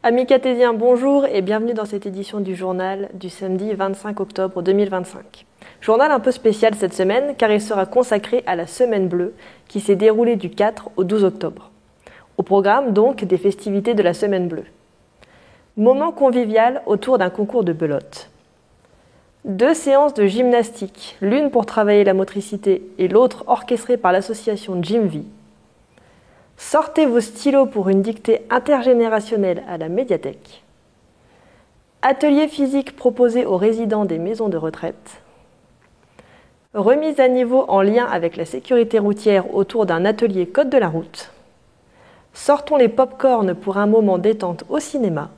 Amis cathésiens, bonjour et bienvenue dans cette édition du journal du samedi 25 octobre 2025. Journal un peu spécial cette semaine car il sera consacré à la Semaine Bleue qui s'est déroulée du 4 au 12 octobre. Au programme donc des festivités de la Semaine Bleue. Moment convivial autour d'un concours de belote. 2 séances de gymnastique, l'une pour travailler la motricité et l'autre orchestrée par l'association Gymvie. Sortez vos stylos pour une dictée intergénérationnelle à la médiathèque. Atelier physique proposé aux résidents des maisons de retraite. Remise à niveau en lien avec la sécurité routière autour d'un atelier code de la route. Sortons les pop-corn pour un moment détente au cinéma.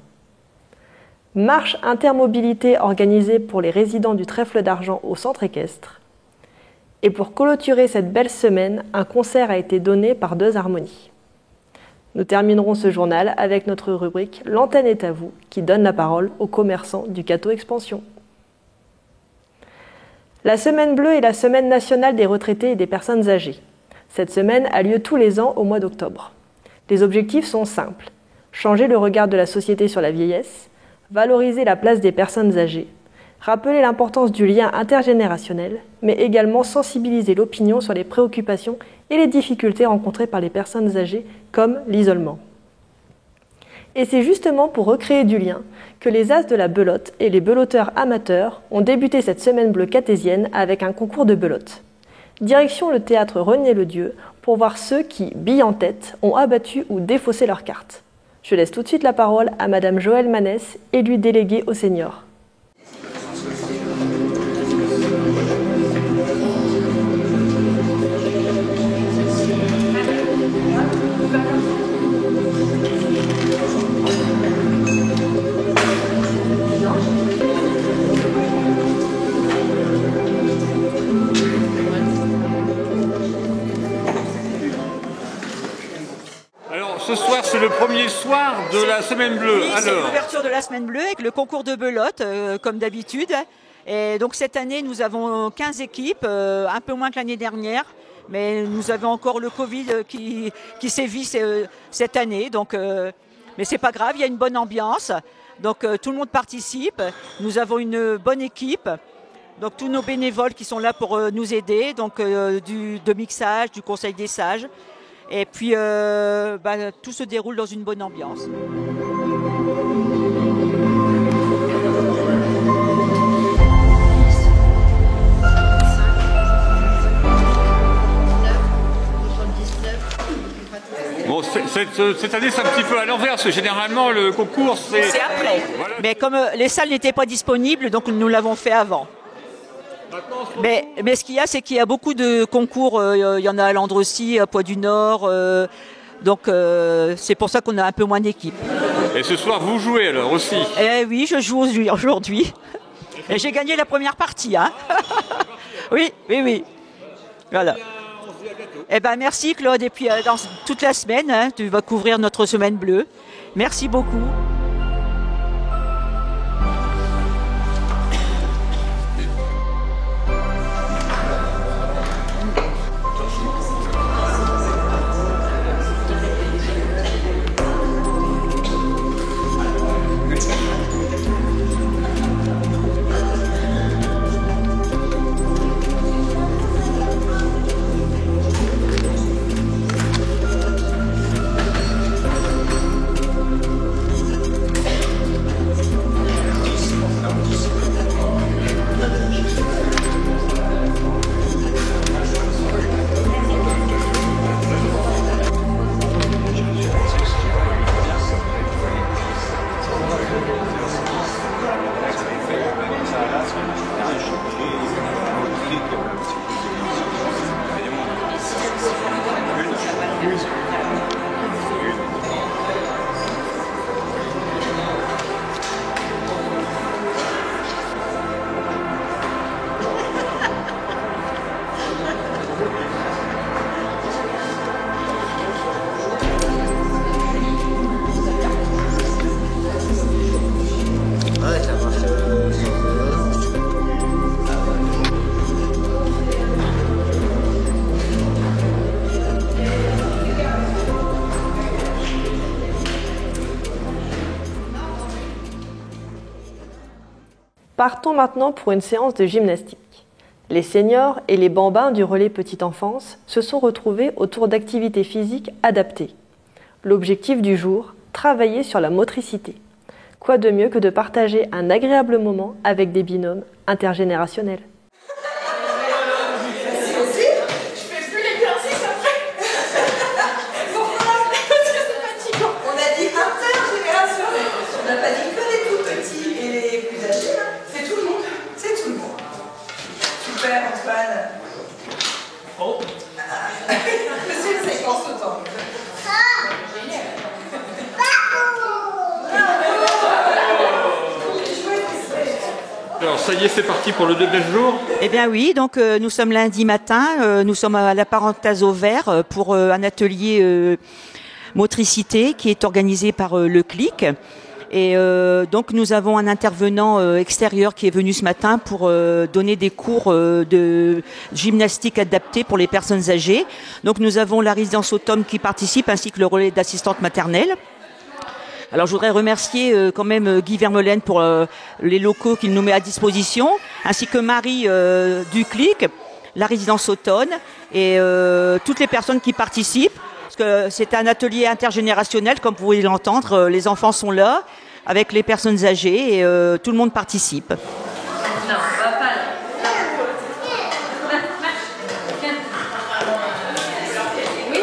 Marche intermobilité organisée pour les résidents du Trèfle d'Argent au centre équestre. Et pour clôturer cette belle semaine, un concert a été donné par 2 harmonies. Nous terminerons ce journal avec notre rubrique « L'antenne est à vous » qui donne la parole aux commerçants du Cateau Expansion. La Semaine Bleue est la semaine nationale des retraités et des personnes âgées. Cette semaine a lieu tous les ans au mois d'octobre. Les objectifs sont simples. Changer le regard de la société sur la vieillesse, valoriser la place des personnes âgées, rappeler l'importance du lien intergénérationnel, mais également sensibiliser l'opinion sur les préoccupations et les difficultés rencontrées par les personnes âgées, comme l'isolement. Et c'est justement pour recréer du lien que les As de la belote et les beloteurs amateurs ont débuté cette Semaine Bleue cathésienne avec un concours de belote. Direction le théâtre René Ledieu pour voir ceux qui, billes en tête, ont abattu ou défaussé leurs cartes. Je laisse tout de suite la parole à Madame Joëlle Manès, élue déléguée aux seniors. Ce soir, c'est le premier soir de la Semaine Bleue. Oui, c'est l'ouverture de la Semaine Bleue avec le concours de belote, comme d'habitude. Et donc cette année, nous avons 15 équipes, un peu moins que l'année dernière. Mais nous avons encore le Covid qui sévit cette année. Donc, mais c'est pas grave, il y a une bonne ambiance. Donc tout le monde participe. Nous avons une bonne équipe. Donc tous nos bénévoles qui sont là pour nous aider. Donc de mixage, du conseil des sages. Et puis, tout se déroule dans une bonne ambiance. Bon, cette année, c'est un petit peu à l'envers, parce que généralement, le concours, c'est après. Voilà. Mais comme les salles n'étaient pas disponibles, donc nous l'avons fait avant. Mais ce qu'il y a, c'est qu'il y a beaucoup de concours. Il y en a à Landrecy, à Poix-du-Nord. Donc c'est pour ça qu'on a un peu moins d'équipes. Et ce soir, vous jouez alors aussi? Eh oui, je joue aujourd'hui. Et j'ai gagné la première partie. Hein. Oui. Voilà. Eh ben merci Claude. Et puis dans toute la semaine, hein, tu vas couvrir notre Semaine Bleue. Merci beaucoup. Partons maintenant pour une séance de gymnastique. Les seniors et les bambins du relais petite enfance se sont retrouvés autour d'activités physiques adaptées. L'objectif du jour, travailler sur la motricité. Quoi de mieux que de partager un agréable moment avec des binômes intergénérationnels. Antoine. Oh. Monsieur le séquence autant. Alors ça y est, c'est parti pour le deuxième jour. Eh bien oui, donc nous sommes lundi matin, nous sommes à la parenthèse au vert pour un atelier motricité qui est organisé par le CLIC. Et donc nous avons un intervenant extérieur qui est venu ce matin pour donner des cours de gymnastique adaptée pour les personnes âgées. Donc nous avons la résidence automne qui participe ainsi que le relais d'assistante maternelle. Alors je voudrais remercier quand même Guy Vermeulen pour les locaux qu'il nous met à disposition, ainsi que Marie du CLIC, la résidence automne et toutes les personnes qui participent. Parce que c'est un atelier intergénérationnel, comme vous pouvez l'entendre. Les enfants sont là, avec les personnes âgées, et tout le monde participe. Non, on va pas là. Oui.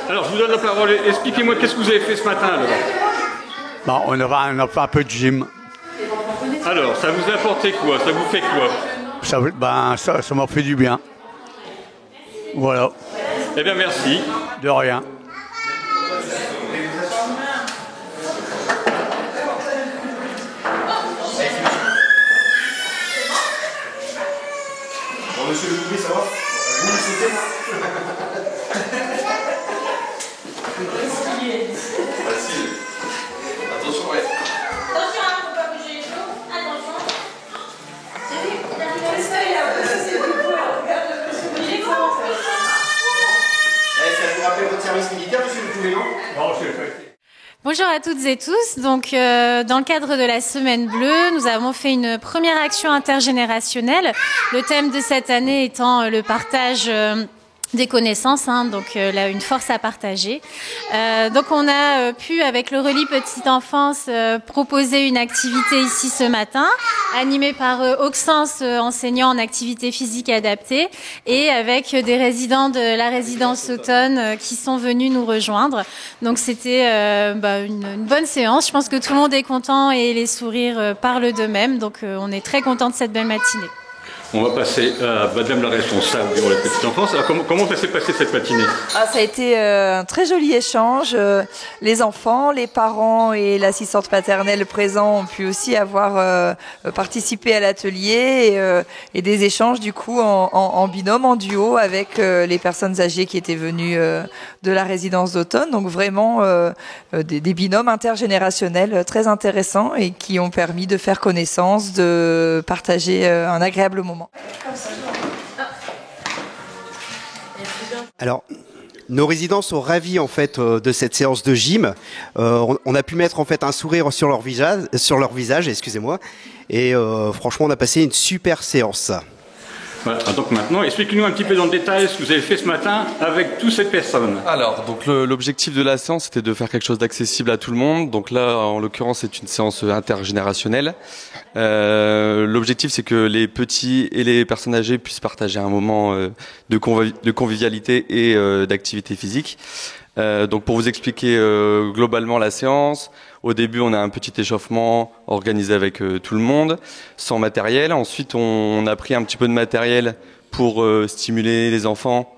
Alors, je vous donne la parole. Expliquez-moi, qu'est-ce que vous avez fait ce matin alors? Bon, on a fait un peu de gym. Alors, ça vous a apporté quoi? Ça vous fait quoi? Ça m'a fait du bien. Voilà. Eh bien, merci. De rien. Bon, monsieur le Bouvier, ça va? Vous le sautez? Facile. Attention, ouais. Attention, hein, faut pas bouger les genoux. Attention. Ça vous rappelle votre service militaire, monsieur le Bouvier, non? Non, c'est fait. Bonjour à toutes et tous. Donc, dans le cadre de la Semaine Bleue, nous avons fait une première action intergénérationnelle. Le thème de cette année étant le partage des connaissances, hein, donc là, une force à partager. Donc on a pu, avec le relais Petite Enfance, proposer une activité ici ce matin, animée par Auxence, enseignant en activité physique adaptée, et avec des résidents de la résidence automne qui sont venus nous rejoindre. Donc c'était une bonne séance. Je pense que tout le monde est content et les sourires parlent d'eux-mêmes. Donc on est très content de cette belle matinée. On va passer à Madame la responsable du relais Petite Enfance. Alors, comment ça s'est passé cette matinée? Ça a été un très joli échange. Les enfants, les parents et l'assistante maternelle présents ont pu aussi avoir participé à l'atelier et des échanges du coup en binôme, en duo avec les personnes âgées qui étaient venues de la résidence d'automne. Donc vraiment des binômes intergénérationnels très intéressants et qui ont permis de faire connaissance, de partager un agréable moment. Alors, nos résidents sont ravis en fait de cette séance de gym. On a pu mettre en fait un sourire sur leur visage, excusez-moi. Et franchement, on a passé une super séance. Voilà, donc maintenant, expliquez-nous un petit peu dans le détail ce que vous avez fait ce matin avec toutes ces personnes. Alors, donc l'objectif de la séance, c'était de faire quelque chose d'accessible à tout le monde. Donc là, en l'occurrence, c'est une séance intergénérationnelle. L'objectif, c'est que les petits et les personnes âgées puissent partager un moment de convivialité et d'activité physique. Donc pour vous expliquer globalement la séance, au début on a un petit échauffement organisé avec tout le monde, sans matériel. Ensuite on a pris un petit peu de matériel pour stimuler les enfants.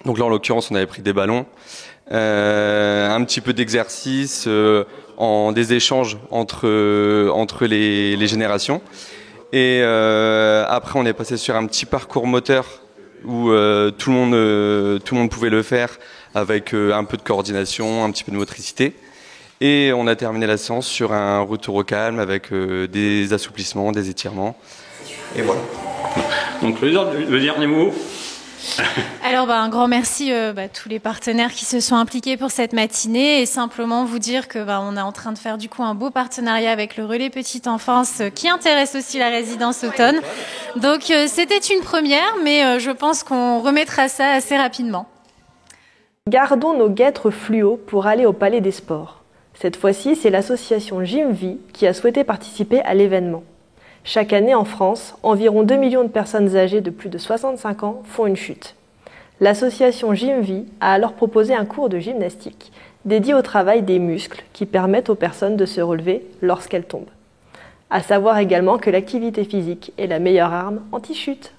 Donc là en l'occurrence on avait pris des ballons, un petit peu d'exercice, des échanges entre les générations. Et après on est passé sur un petit parcours moteur où tout le monde pouvait le faire avec un peu de coordination, un petit peu de motricité. Et on a terminé la séance sur un retour au calme avec des assouplissements, des étirements. Et voilà. Donc le dernier mot. Alors un grand merci à tous les partenaires qui se sont impliqués pour cette matinée et simplement vous dire que on est en train de faire du coup un beau partenariat avec le Relais Petite Enfance qui intéresse aussi la résidence automne. Donc c'était une première mais je pense qu'on remettra ça assez rapidement. Gardons nos guêtres fluo pour aller au Palais des Sports. Cette fois-ci, c'est l'association Gymvie qui a souhaité participer à l'événement. Chaque année en France, environ 2 millions de personnes âgées de plus de 65 ans font une chute. L'association Gymvie a alors proposé un cours de gymnastique dédié au travail des muscles qui permettent aux personnes de se relever lorsqu'elles tombent. À savoir également que l'activité physique est la meilleure arme anti-chute.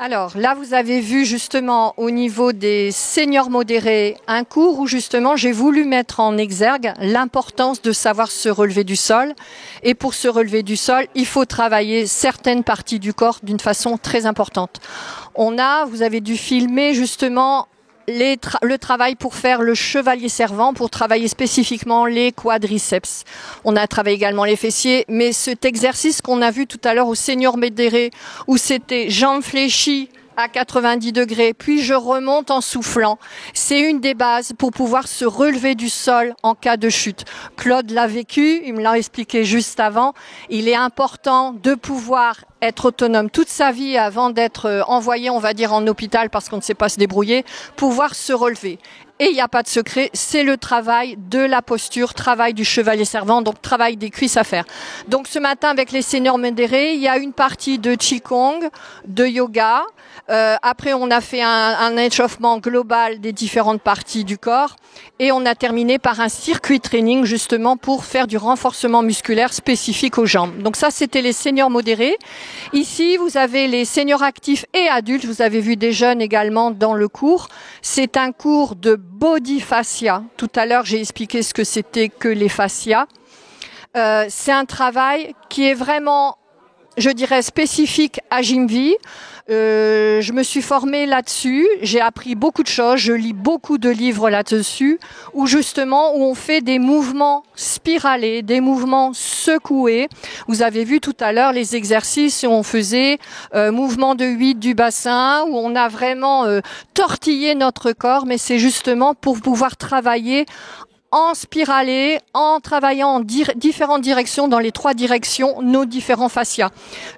Alors là, vous avez vu justement au niveau des seniors modérés un cours où justement j'ai voulu mettre en exergue l'importance de savoir se relever du sol. Et pour se relever du sol, il faut travailler certaines parties du corps d'une façon très importante. Vous avez dû filmer justement le travail pour faire le chevalier servant, pour travailler spécifiquement les quadriceps. On a travaillé également les fessiers, mais cet exercice qu'on a vu tout à l'heure au senior modéré, où c'était jambes fléchies à 90 degrés, puis je remonte en soufflant. C'est une des bases pour pouvoir se relever du sol en cas de chute. Claude l'a vécu, il me l'a expliqué juste avant. Il est important de pouvoir être autonome toute sa vie avant d'être envoyé, on va dire, en hôpital parce qu'on ne sait pas se débrouiller, pouvoir se relever. Et il n'y a pas de secret, c'est le travail de la posture, travail du chevalier servant, donc travail des cuisses à faire. Donc ce matin, avec les seniors modérés, il y a une partie de Qigong, de yoga. Après, on a fait un échauffement global des différentes parties du corps. Et on a terminé par un circuit training, justement, pour faire du renforcement musculaire spécifique aux jambes. Donc ça, c'était les seniors modérés. Ici, vous avez les seniors actifs et adultes. Vous avez vu des jeunes également dans le cours. C'est un cours de body fascia. Tout à l'heure, j'ai expliqué ce que c'était que les fascias. C'est un travail qui est vraiment, je dirais, spécifique à Gymvie. Je me suis formée là-dessus, j'ai appris beaucoup de choses, je lis beaucoup de livres là-dessus, où on fait des mouvements spiralés, des mouvements secoués. Vous avez vu tout à l'heure les exercices où on faisait mouvement de 8 du bassin, où on a vraiment tortillé notre corps, mais c'est justement pour pouvoir travailler en spiralé, en travaillant en différentes directions, dans les 3 directions, nos différents fascias.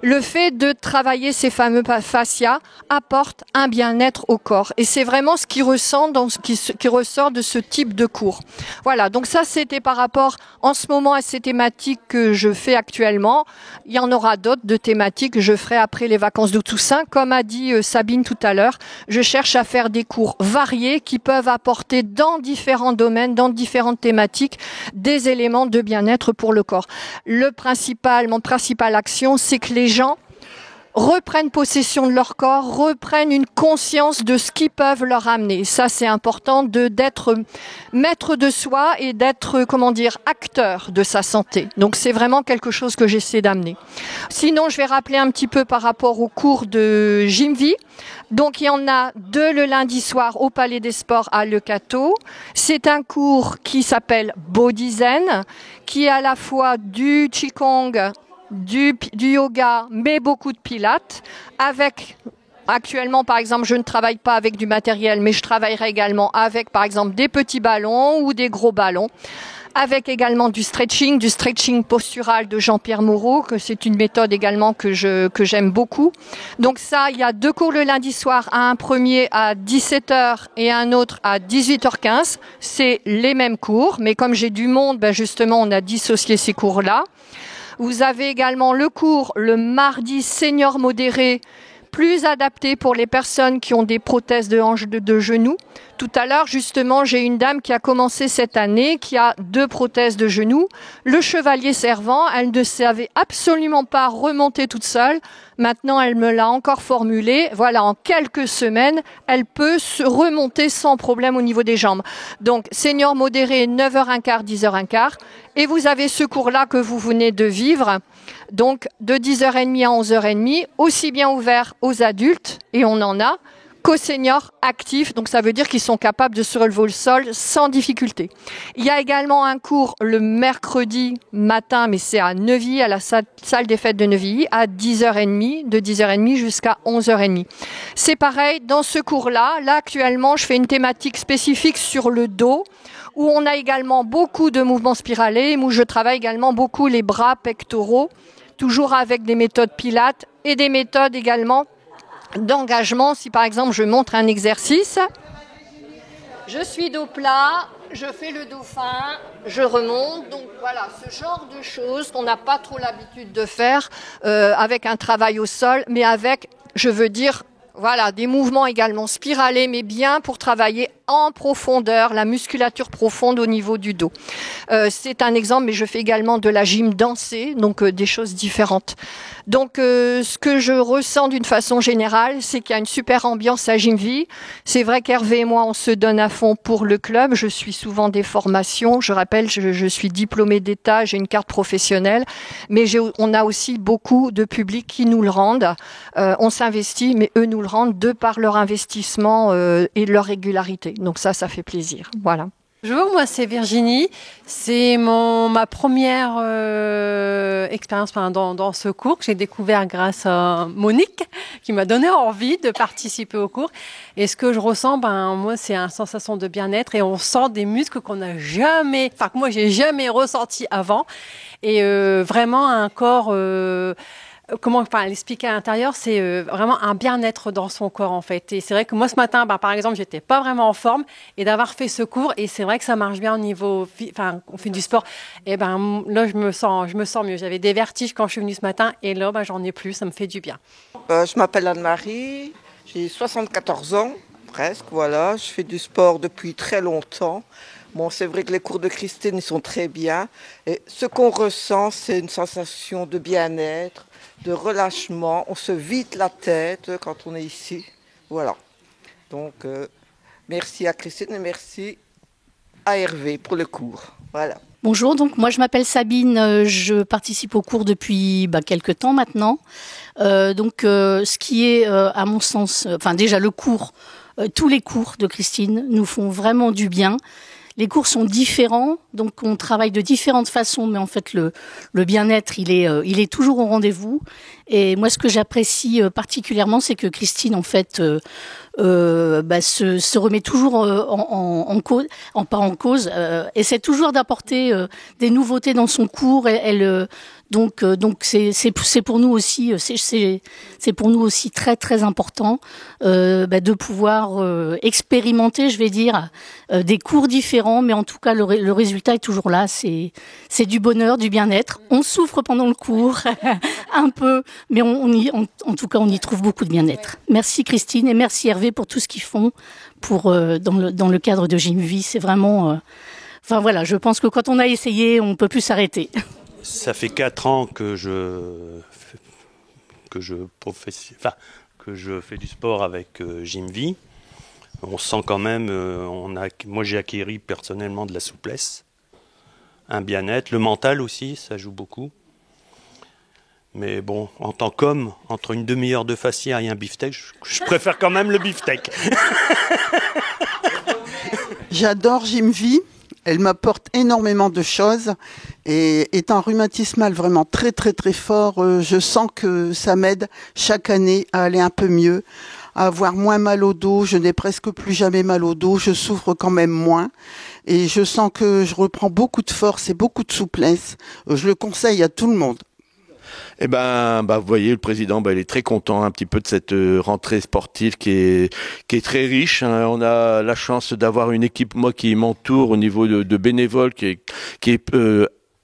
Le fait de travailler ces fameux fascias apporte un bien-être au corps. Et c'est vraiment ce qui ressort de ce type de cours. Voilà, donc ça c'était par rapport en ce moment à ces thématiques que je fais actuellement. Il y en aura d'autres de thématiques que je ferai après les vacances de Toussaint. Comme a dit Sabine tout à l'heure, je cherche à faire des cours variés qui peuvent apporter dans différents domaines, dans différentes thématiques, des éléments de bien-être pour le corps. Mon principale action, c'est que les gens reprennent possession de leur corps, reprennent une conscience de ce qu'ils peuvent leur amener. Ça, c'est important d'être maître de soi et d'être, acteur de sa santé. Donc, c'est vraiment quelque chose que j'essaie d'amener. Sinon, je vais rappeler un petit peu par rapport au cours de Gymvie. Donc, il y en a 2 le lundi soir au Palais des Sports à Le Cateau. C'est un cours qui s'appelle Body Zen, qui est à la fois du Qigong, du yoga, mais beaucoup de pilates. Actuellement, par exemple, je ne travaille pas avec du matériel, mais je travaillerai également avec, par exemple, des petits ballons ou des gros ballons. Avec également du stretching postural de Jean-Pierre Moreau, que c'est une méthode également que j'aime beaucoup. Donc ça, il y a 2 cours le lundi soir, un premier à 17h et un autre à 18h15. C'est les mêmes cours, mais comme j'ai du monde, justement, on a dissocié ces cours-là. Vous avez également le cours le mardi senior modéré, plus adapté pour les personnes qui ont des prothèses de hanches de genoux. Tout à l'heure, justement, j'ai une dame qui a commencé cette année, qui a 2 prothèses de genoux. Le chevalier servant, elle ne savait absolument pas remonter toute seule. Maintenant, elle me l'a encore formulé. Voilà, en quelques semaines, elle peut se remonter sans problème au niveau des jambes. Donc, senior modéré, 9h15, 10h15. Et vous avez ce cours-là que vous venez de vivre. Donc, de 10h30 à 11h30, aussi bien ouvert aux adultes, et on en a, co-seniors actifs, donc ça veut dire qu'ils sont capables de se relever au sol sans difficulté. Il y a également un cours le mercredi matin, mais c'est à Neuvilly, à la salle des fêtes de Neuvilly, à 10h30, de 10h30 jusqu'à 11h30. C'est pareil, dans ce cours-là, là actuellement, je fais une thématique spécifique sur le dos, où on a également beaucoup de mouvements spiralés, où je travaille également beaucoup les bras pectoraux, toujours avec des méthodes pilates et des méthodes également d'engagement. Si par exemple je montre un exercice, je suis dos plat, je fais le dauphin, je remonte. Donc voilà, ce genre de choses qu'on n'a pas trop l'habitude de faire avec un travail au sol, mais avec, je veux dire, voilà, des mouvements également spiralés, mais bien pour travailler en profondeur, la musculature profonde au niveau du dos. C'est un exemple, mais je fais également de la gym dansée, donc des choses différentes. Donc ce que je ressens d'une façon générale, c'est qu'il y a une super ambiance à Gymvie. C'est vrai qu'Hervé et moi, on se donne à fond pour le club. Je suis souvent des formations. Je rappelle, je suis diplômée d'État, j'ai une carte professionnelle, mais on a aussi beaucoup de publics qui nous le rendent. On s'investit, mais eux nous le rendent de par leur investissement et leur régularité. Donc ça fait plaisir. Voilà. Bonjour, moi c'est Virginie. C'est ma première expérience dans ce cours que j'ai découvert grâce à Monique qui m'a donné envie de participer au cours. Et ce que je ressens, moi c'est une sensation de bien-être et on sent des muscles que moi j'ai jamais ressenti avant. Et vraiment un corps... comment l'expliquer à l'intérieur, c'est vraiment un bien-être dans son corps en fait. Et c'est vrai que moi ce matin, par exemple, j'étais pas vraiment en forme et d'avoir fait ce cours, et c'est vrai que ça marche bien au niveau, on fait du sport. Et là je me sens mieux. J'avais des vertiges quand je suis venue ce matin et là j'en ai plus, ça me fait du bien. Je m'appelle Anne-Marie, j'ai 74 ans presque, voilà. Je fais du sport depuis très longtemps. Bon, c'est vrai que les cours de Christine ils sont très bien. Et ce qu'on ressent, c'est une sensation de bien-être, de relâchement. On se vide la tête quand on est ici. Voilà. Donc, merci à Christine et merci à Hervé pour le cours. Voilà. Bonjour, donc moi je m'appelle Sabine, je participe au cours depuis quelques temps maintenant. Ce qui est, à mon sens, déjà le cours, tous les cours de Christine nous font vraiment du bien. Les cours sont différents, donc on travaille de différentes façons, mais en fait le bien-être il est toujours au rendez-vous. Et moi ce que j'apprécie particulièrement, c'est que Christine en fait se remet toujours en cause, pas en cause, essaie toujours d'apporter des nouveautés dans son cours. Donc c'est pour nous aussi c'est pour nous aussi très très important de pouvoir expérimenter, je vais dire, des cours différents, mais en tout cas le résultat est toujours là. C'est du bonheur, du bien-être. On souffre pendant le cours un peu, mais en tout cas on y trouve beaucoup de bien-être. Merci Christine et merci Hervé pour tout ce qu'ils font dans le cadre de Gymvie. C'est vraiment je pense que quand on a essayé, on peut plus s'arrêter. Ça fait 4 ans que je fais du sport avec Gymvie. On sent quand même, moi j'ai acquis personnellement de la souplesse, un bien-être, le mental aussi, ça joue beaucoup. Mais bon, en tant qu'homme, entre une demi-heure de faciès et un beefsteak, je préfère quand même le beefsteak. J'adore Gymvie. Elle m'apporte énormément de choses et étant rhumatismal vraiment très très très fort, je sens que ça m'aide chaque année à aller un peu mieux, à avoir moins mal au dos. Je n'ai presque plus jamais mal au dos, je souffre quand même moins et je sens que je reprends beaucoup de force et beaucoup de souplesse. Je le conseille à tout le monde. Eh vous voyez, le président, il est très content un petit peu de cette rentrée sportive qui est très riche. Hein. On a la chance d'avoir une équipe, moi, qui m'entoure au niveau de bénévoles, qui est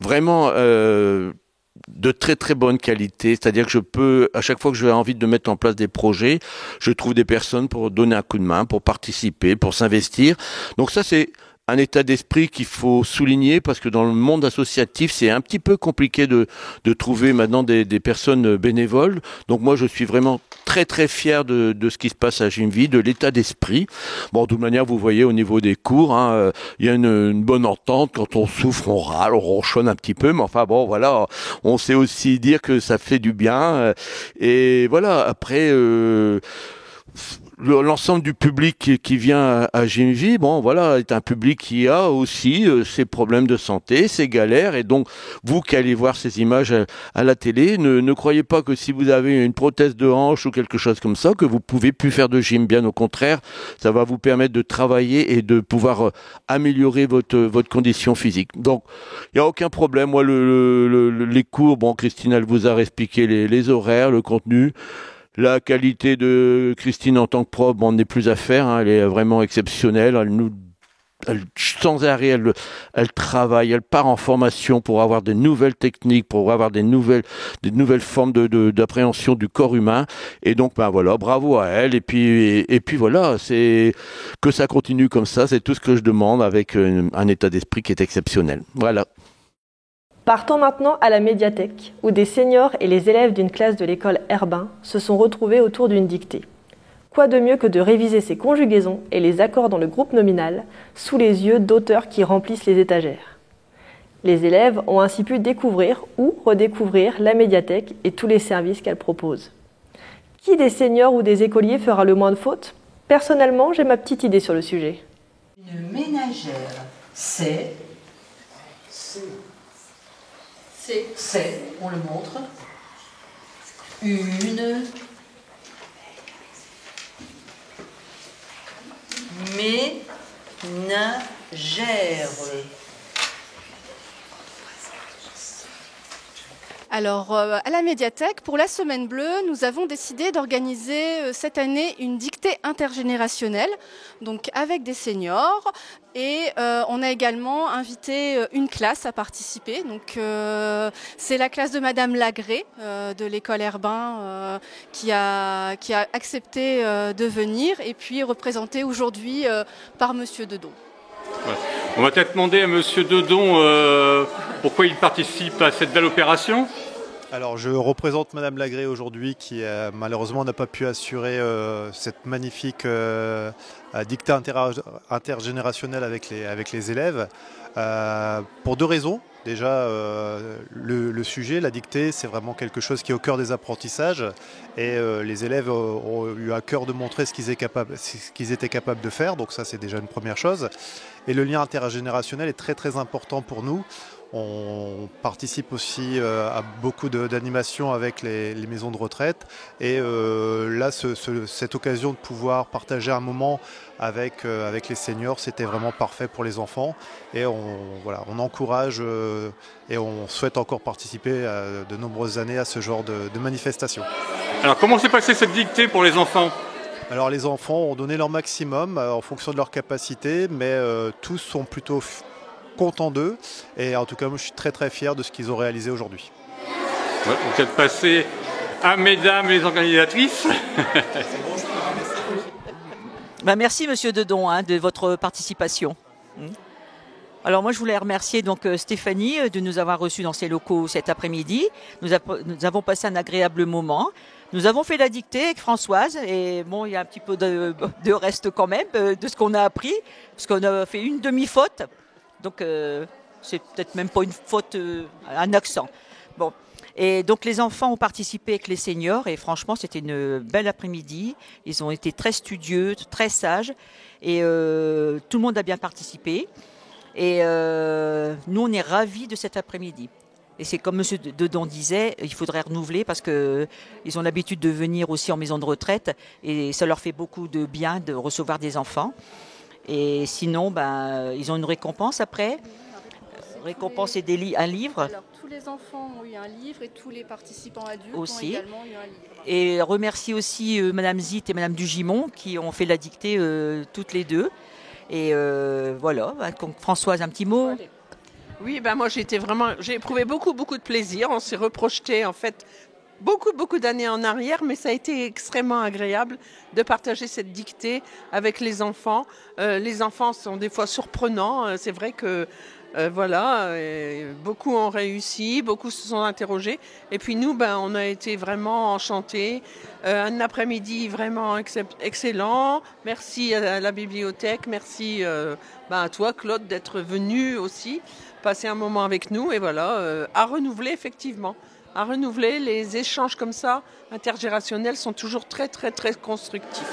vraiment de très très bonne qualité. C'est-à-dire que je peux, à chaque fois que j'ai envie de mettre en place des projets, je trouve des personnes pour donner un coup de main, pour participer, pour s'investir. Donc ça, c'est un état d'esprit qu'il faut souligner parce que dans le monde associatif, c'est un petit peu compliqué de trouver maintenant des personnes bénévoles. Donc moi, je suis vraiment très très fier de ce qui se passe à Gymvie, de l'état d'esprit. Bon, de toute manière, vous voyez au niveau des cours, il y a une bonne entente. Quand on souffre, on râle, on ronchonne un petit peu, mais enfin bon, voilà, on sait aussi dire que ça fait du bien. Et voilà, après... l'ensemble du public qui vient à Gymvie, bon voilà, est un public qui a aussi ses problèmes de santé, ses galères, et donc vous qui allez voir ces images à la télé, ne croyez pas que si vous avez une prothèse de hanche ou quelque chose comme ça, que vous pouvez plus faire de gym. Bien au contraire, ça va vous permettre de travailler et de pouvoir améliorer votre condition physique. Donc il n'y a aucun problème. Moi les cours, bon Christine elle vous a expliqué les horaires, le contenu. La qualité de Christine en tant que prof, bon, on n'est plus à faire, hein, elle est vraiment exceptionnelle. Sans arrêt, elle travaille, elle part en formation pour avoir des nouvelles techniques, pour avoir des nouvelles formes d'appréhension du corps humain. Et donc, ben voilà, bravo à elle. Et puis voilà, c'est que ça continue comme ça. C'est tout ce que je demande avec un état d'esprit qui est exceptionnel. Voilà. Partons maintenant à la médiathèque, où des seniors et les élèves d'une classe de l'école Herbin se sont retrouvés autour d'une dictée. Quoi de mieux que de réviser ces conjugaisons et les accords dans le groupe nominal, sous les yeux d'auteurs qui remplissent les étagères. Les élèves ont ainsi pu découvrir ou redécouvrir la médiathèque et tous les services qu'elle propose. Qui des seniors ou des écoliers fera le moins de fautes ? Personnellement, j'ai ma petite idée sur le sujet. Une ménagère, c'est, on le montre, une ménagère. Alors, à la médiathèque, pour la Semaine Bleue, nous avons décidé d'organiser cette année une dictée intergénérationnelle, donc avec des seniors. Et on a également invité une classe à participer. Donc, c'est la classe de Madame Lagré de l'école Herbin qui a accepté de venir et puis représentée aujourd'hui par Monsieur Dedon. Ouais. On va peut-être demander à Monsieur Dedon pourquoi il participe à cette belle opération. Alors je représente Madame Lagré aujourd'hui qui malheureusement n'a pas pu assurer cette magnifique dictée intergénérationnelle avec les élèves pour deux raisons. Déjà, le sujet, la dictée, c'est vraiment quelque chose qui est au cœur des apprentissages et les élèves ont eu à cœur de montrer ce qu'ils étaient capables de faire, donc ça c'est déjà une première chose. Et le lien intergénérationnel est très très important pour nous. On participe aussi à beaucoup d'animations avec les maisons de retraite et là cette occasion de pouvoir partager un moment avec les seniors, c'était vraiment parfait pour les enfants et on encourage et on souhaite encore participer de nombreuses années à ce genre de manifestation. Alors comment s'est passée cette dictée pour les enfants ? Alors les enfants ont donné leur maximum en fonction de leur capacité, mais tous sont plutôt contents d'eux et en tout cas moi je suis très très fier de ce qu'ils ont réalisé aujourd'hui. Ouais, vous êtes passé à mesdames les organisatrices. Merci Monsieur Dedon de votre participation. Alors moi je voulais remercier donc Stéphanie de nous avoir reçus dans ses locaux cet après-midi. Nous avons passé un agréable moment. Nous avons fait la dictée avec Françoise et bon il y a un petit peu de reste quand même de ce qu'on a appris parce qu'on a fait une demi-faute. Donc c'est peut-être même pas une faute, un accent. Bon. Et donc les enfants ont participé avec les seniors et franchement c'était une belle après-midi. Ils ont été très studieux, très sages et tout le monde a bien participé. Et nous on est ravis de cet après-midi. Et c'est comme Monsieur Dedon disait, il faudrait renouveler parce qu'ils ont l'habitude de venir aussi en maison de retraite et ça leur fait beaucoup de bien de recevoir des enfants. Et sinon, ils ont une récompense après. Récompense et un livre. Alors, tous les enfants ont eu un livre et tous les participants adultes aussi. ont également eu un livre. Et remercie aussi Madame Zitt et Madame Dugimon qui ont fait la dictée toutes les deux. Et voilà, Françoise, un petit mot. Oui, moi j'ai éprouvé beaucoup de plaisir. On s'est reprojeté en fait beaucoup d'années en arrière, mais ça a été extrêmement agréable de partager cette dictée avec les enfants. Les enfants sont des fois surprenants. C'est vrai que beaucoup ont réussi, beaucoup se sont interrogés. Et puis nous, on a été vraiment enchantés. Un après-midi vraiment excellent. Merci à la bibliothèque, merci à toi Claude d'être venu aussi, passer un moment avec nous. Et voilà, à renouveler effectivement. À renouveler, les échanges comme ça, intergénérationnels, sont toujours très constructifs.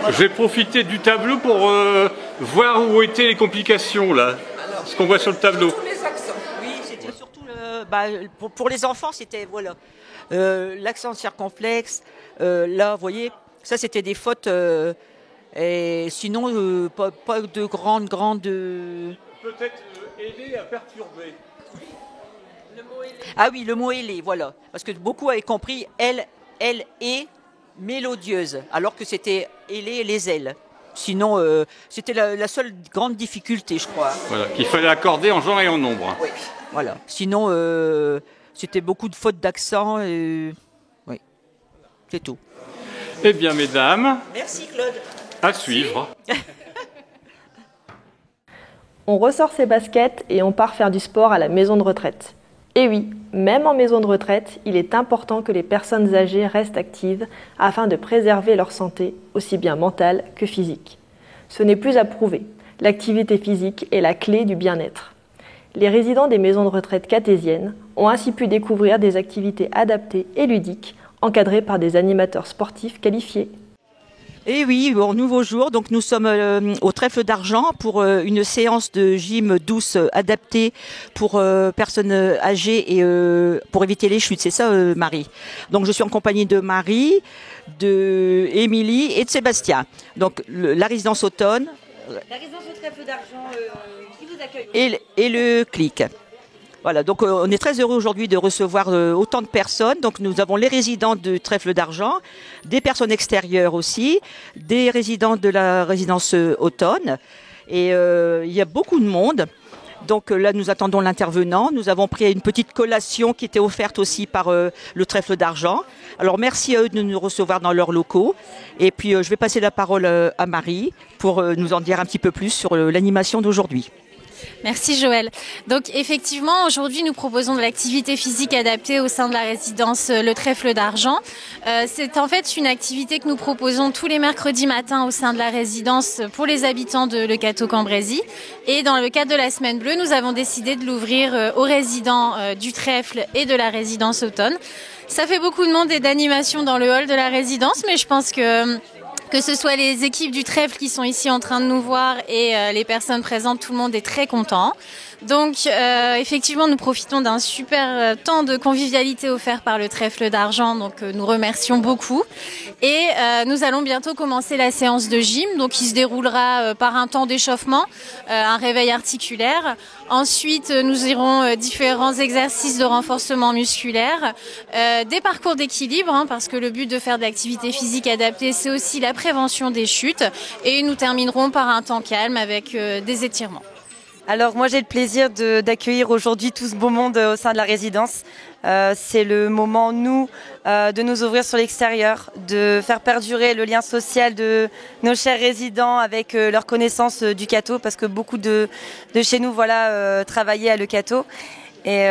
Je vais profiter du tableau pour voir où étaient les complications, là. Ce qu'on voit sur le tableau. Oui, c'était surtout pour les enfants, c'était voilà l'accent circonflexe. Là, vous voyez, ça c'était des fautes. Et sinon, pas de grandes. Peut-être ailé à perturber. Ah oui, le mot ailé, voilà. Parce que beaucoup avaient compris elle est mélodieuse, alors que c'était ailé les ailes. Sinon, c'était la seule grande difficulté, je crois. Voilà, qu'il fallait accorder en genre et en nombre. Oui, voilà. Sinon, c'était beaucoup de fautes d'accent. Oui, c'est tout. Eh bien, mesdames. Merci, Claude. À suivre. On ressort ses baskets et on part faire du sport à la maison de retraite. Et oui, même en maison de retraite, il est important que les personnes âgées restent actives afin de préserver leur santé, aussi bien mentale que physique. Ce n'est plus à prouver. L'activité physique est la clé du bien-être. Les résidents des maisons de retraite catésiennes ont ainsi pu découvrir des activités adaptées et ludiques, encadrées par des animateurs sportifs qualifiés. Et oui, bon, nouveau jour, donc nous sommes au Trèfle d'Argent pour une séance de gym douce adaptée pour personnes âgées et pour éviter les chutes. C'est ça, Marie. Donc je suis en compagnie de Marie, de Émilie et de Sébastien. Donc la résidence automne. La résidence au Trèfle d'Argent qui vous accueille. Et le clic. Voilà, donc on est très heureux aujourd'hui de recevoir autant de personnes. Donc nous avons les résidents de Trèfle d'Argent, des personnes extérieures aussi, des résidents de la résidence automne. Et il y a beaucoup de monde. Donc là, nous attendons l'intervenant. Nous avons pris une petite collation qui était offerte aussi par le Trèfle d'Argent. Alors merci à eux de nous recevoir dans leurs locaux. Et puis je vais passer la parole à Marie pour nous en dire un petit peu plus sur l'animation d'aujourd'hui. Merci Joël. Donc effectivement, aujourd'hui nous proposons de l'activité physique adaptée au sein de la résidence Le Trèfle d'Argent. C'est en fait une activité que nous proposons tous les mercredis matins au sein de la résidence pour les habitants de Le Cateau-Cambrésis. Et dans le cadre de la Semaine Bleue, nous avons décidé de l'ouvrir aux résidents du Trèfle et de la résidence automne. Ça fait beaucoup de monde et d'animation dans le hall de la résidence, mais je pense que ce soit les équipes du Trèfle qui sont ici en train de nous voir et les personnes présentes, tout le monde est très content. Donc effectivement, nous profitons d'un super temps de convivialité offert par le Trèfle d'Argent, donc nous remercions beaucoup. Et nous allons bientôt commencer la séance de gym, donc qui se déroulera par un temps d'échauffement, un réveil articulaire. Ensuite, nous irons différents exercices de renforcement musculaire, des parcours d'équilibre, parce que le but de faire de l'activité physique adaptée, c'est aussi la prévention des chutes. Et nous terminerons par un temps calme avec des étirements. Alors moi j'ai le plaisir d'accueillir aujourd'hui tout ce beau monde au sein de la résidence. C'est le moment, nous, de nous ouvrir sur l'extérieur, de faire perdurer le lien social de nos chers résidents avec leur connaissance du Cateau, parce que beaucoup de chez nous travaillaient à Le Cateau. Et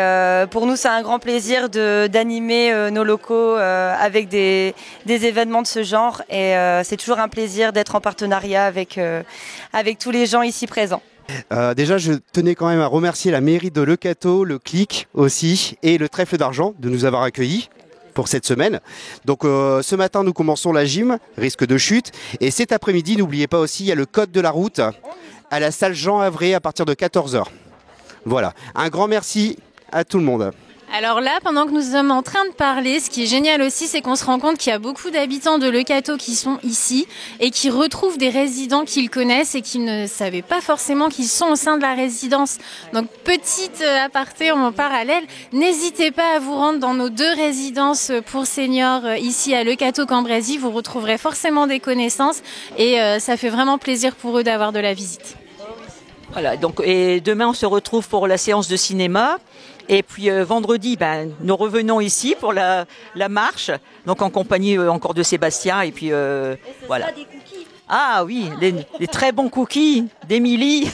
pour nous, c'est un grand plaisir d'animer nos locaux avec des événements de ce genre. Et c'est toujours un plaisir d'être en partenariat avec tous les gens ici présents. Déjà, je tenais quand même à remercier la mairie de Le Cateau, le CLIC aussi, et le Trèfle d'Argent de nous avoir accueillis pour cette semaine. Donc ce matin, nous commençons la gym, risque de chute. Et cet après-midi, n'oubliez pas aussi, il y a le code de la route à la salle Jean Havret à partir de 14h. Voilà, un grand merci à tout le monde. Alors là, pendant que nous sommes en train de parler, ce qui est génial aussi, c'est qu'on se rend compte qu'il y a beaucoup d'habitants de Le Cateau qui sont ici et qui retrouvent des résidents qu'ils connaissent et qui ne savaient pas forcément qu'ils sont au sein de la résidence. Donc, petite aparté en parallèle, n'hésitez pas à vous rendre dans nos 2 résidences pour seniors ici à Le Cateau-Cambrésis. Vous retrouverez forcément des connaissances et ça fait vraiment plaisir pour eux d'avoir de la visite. Voilà, donc, et demain on se retrouve pour la séance de cinéma. Et puis vendredi, nous revenons ici pour la marche, donc en compagnie encore de Sébastien. Et puis voilà. Des cookies. Ah oui, les très bons cookies d'Émilie.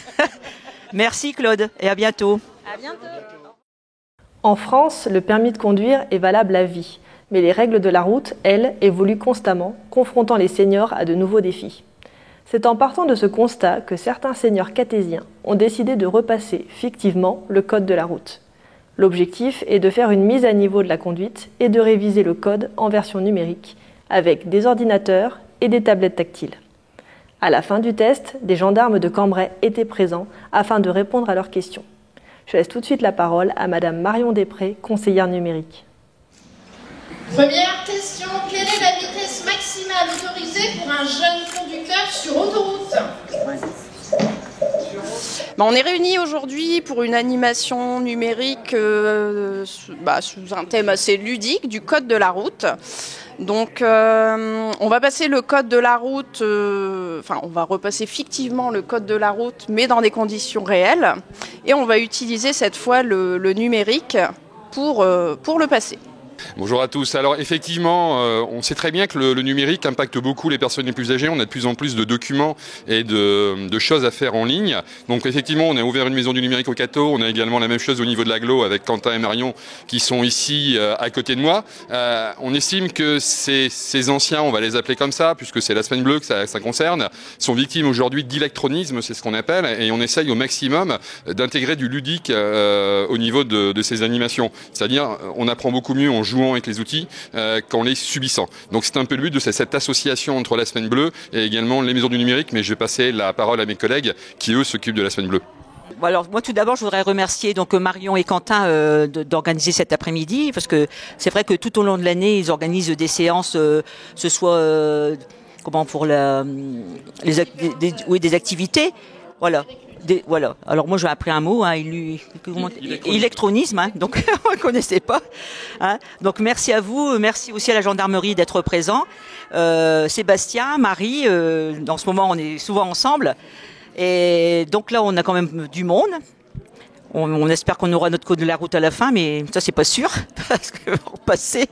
Merci Claude et à bientôt. À bientôt. En France, le permis de conduire est valable à vie, mais les règles de la route, elles, évoluent constamment, confrontant les seniors à de nouveaux défis. C'est en partant de ce constat que certains seniors catésiens ont décidé de repasser fictivement le code de la route. L'objectif est de faire une mise à niveau de la conduite et de réviser le code en version numérique, avec des ordinateurs et des tablettes tactiles. À la fin du test, des gendarmes de Cambrai étaient présents afin de répondre à leurs questions. Je laisse tout de suite la parole à Madame Marion Després, conseillère numérique. Première question, quelle est la vitesse maximale autorisée pour un jeune conducteur sur autoroute? On est réunis aujourd'hui pour une animation numérique sous un thème assez ludique du code de la route. Donc on va passer le code de la route, on va repasser fictivement le code de la route mais dans des conditions réelles et on va utiliser cette fois le numérique pour le passer. Bonjour à tous. Alors effectivement, on sait très bien que le numérique impacte beaucoup les personnes les plus âgées. On a de plus en plus de documents et de choses à faire en ligne. Donc effectivement, on a ouvert une maison du numérique au Cateau. On a également la même chose au niveau de l'agglo avec Quentin et Marion qui sont ici à côté de moi. On estime que ces anciens, on va les appeler comme ça, puisque c'est la semaine bleue que ça concerne, sont victimes aujourd'hui d'électronisme, c'est ce qu'on appelle, et on essaye au maximum d'intégrer du ludique au niveau de ces animations. C'est-à-dire, on apprend beaucoup mieux en jouant avec les outils qu'en les subissant. Donc c'est un peu le but de cette association entre la Semaine Bleue et également les maisons du numérique, mais je vais passer la parole à mes collègues qui eux s'occupent de la Semaine Bleue. Alors moi tout d'abord je voudrais remercier donc Marion et Quentin d'organiser cet après-midi parce que c'est vrai que tout au long de l'année ils organisent des séances, ce soit pour des activités, voilà. Voilà. Alors moi j'ai appris un mot, électronisme, donc on ne connaissait pas. Donc merci à vous, merci aussi à la gendarmerie d'être présent. Sébastien, Marie, en ce moment on est souvent ensemble. Et donc là on a quand même du monde. On espère qu'on aura notre code de la route à la fin, mais ça c'est pas sûr, parce que va repasser.